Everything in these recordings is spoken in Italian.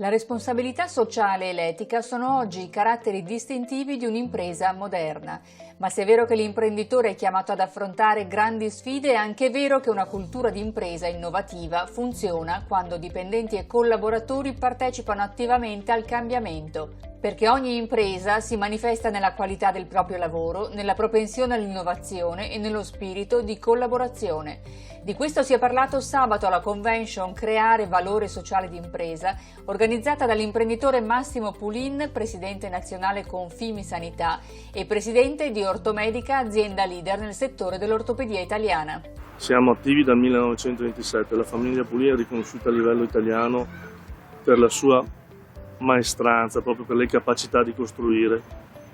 La responsabilità sociale e l'etica sono oggi i caratteri distintivi di un'impresa moderna. Ma se è vero che l'imprenditore è chiamato ad affrontare grandi sfide, è anche vero che una cultura di impresa innovativa funziona quando dipendenti e collaboratori partecipano attivamente al cambiamento. Perché ogni impresa si manifesta nella qualità del proprio lavoro, nella propensione all'innovazione e nello spirito di collaborazione. Di questo si è parlato sabato alla convention Creare valore sociale d'impresa, organizzata dall'imprenditore Massimo Pulin, presidente nazionale Confimi Sanità e presidente di Ortomedica, azienda leader nel settore dell'ortopedia italiana. Siamo attivi dal 1927, la famiglia Pulin è riconosciuta a livello italiano per la sua maestranza, proprio per le capacità di costruire.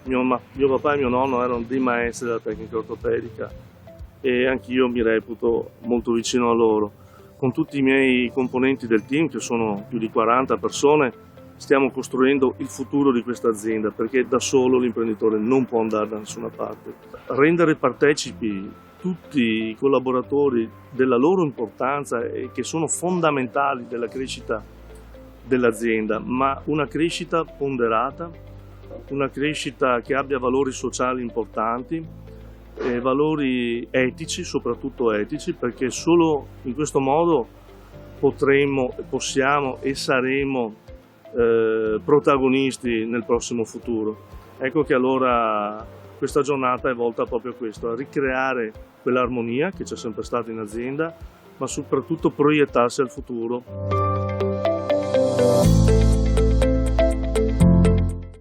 Mio papà e mio nonno erano dei maestri della tecnica ortopedica e anch'io mi reputo molto vicino a loro. Con tutti i miei componenti del team, che sono più di 40 persone, stiamo costruendo il futuro di questa azienda, perché da solo l'imprenditore non può andare da nessuna parte. Rendere partecipi tutti i collaboratori della loro importanza e che sono fondamentali della crescita dell'azienda, ma una crescita ponderata, una crescita che abbia valori sociali importanti, valori etici, soprattutto etici, perché solo in questo modo possiamo e saremo protagonisti nel prossimo futuro. Ecco che allora questa giornata è volta proprio a questo, a ricreare quell'armonia che c'è sempre stata in azienda, ma soprattutto proiettarsi al futuro.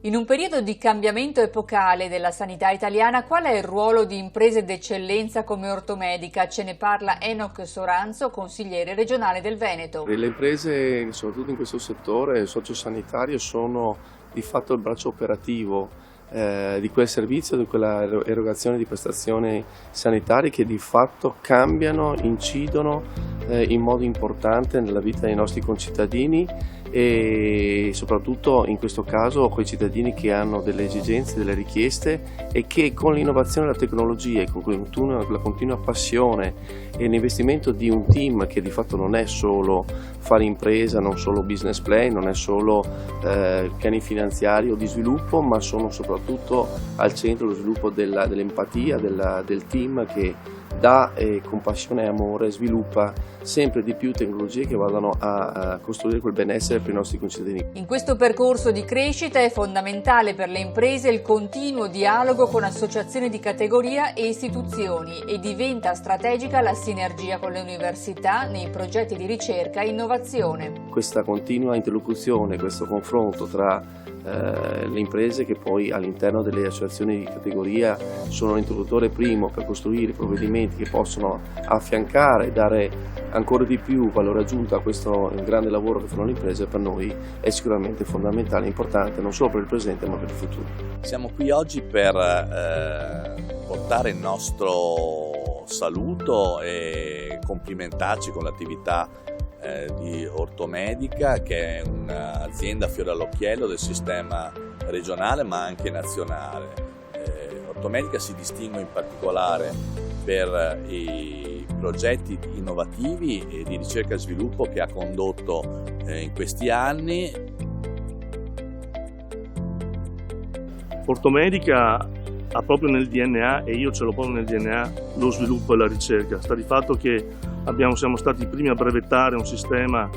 In un periodo di cambiamento epocale della sanità italiana, qual è il ruolo di imprese d'eccellenza come Ortomedica? Ce ne parla Enoch Soranzo, consigliere regionale del Veneto. Le imprese, soprattutto in questo settore sociosanitario, sono di fatto il braccio operativo di quel servizio, di quella erogazione di prestazioni sanitarie che di fatto cambiano, incidono in modo importante nella vita dei nostri concittadini e soprattutto in questo caso quei cittadini che hanno delle esigenze, delle richieste e che con l'innovazione della tecnologia e con la continua passione e l'investimento di un team che di fatto non è solo fare impresa, non solo business plan, non è solo piani finanziari o di sviluppo, ma sono soprattutto al centro lo sviluppo dell'empatia, del team che dà con passione e amore sviluppa sempre di più tecnologie che vadano a costruire quel benessere per i nostri concittadini. In questo percorso di crescita è fondamentale per le imprese il continuo dialogo con associazioni di categoria e istituzioni e diventa strategica la sinergia con le università nei progetti di ricerca e innovazione. Questa continua interlocuzione, questo confronto tra le imprese che poi all'interno delle associazioni di categoria sono l'interlocutore primo per costruire provvedimenti che possono affiancare e dare ancora di più valore aggiunto a questo grande lavoro che fanno le imprese, per noi è sicuramente fondamentale e importante non solo per il presente ma per il futuro. Siamo qui oggi per portare il nostro saluto e complimentarci con l'attività di Ortomedica, che è un'azienda fiore all'occhiello del sistema regionale ma anche nazionale. Ortomedica si distingue in particolare per i progetti innovativi e di ricerca e sviluppo che ha condotto in questi anni. Ortomedica ha proprio nel DNA, e io ce l'ho proprio nel DNA, lo sviluppo e la ricerca. Sta di fatto che siamo stati i primi a brevettare un sistema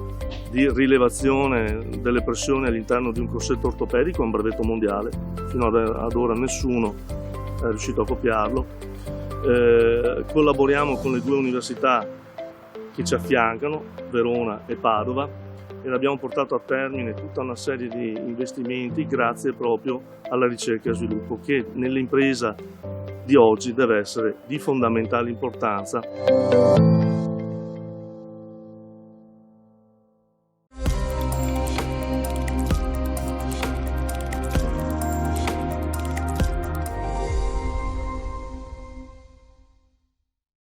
di rilevazione delle pressioni all'interno di un corsetto ortopedico, un brevetto mondiale. Fino ad ora nessuno è riuscito a copiarlo. Collaboriamo con le due università che ci affiancano, Verona e Padova, e abbiamo portato a termine tutta una serie di investimenti grazie proprio alla ricerca e sviluppo, che nell'impresa di oggi deve essere di fondamentale importanza.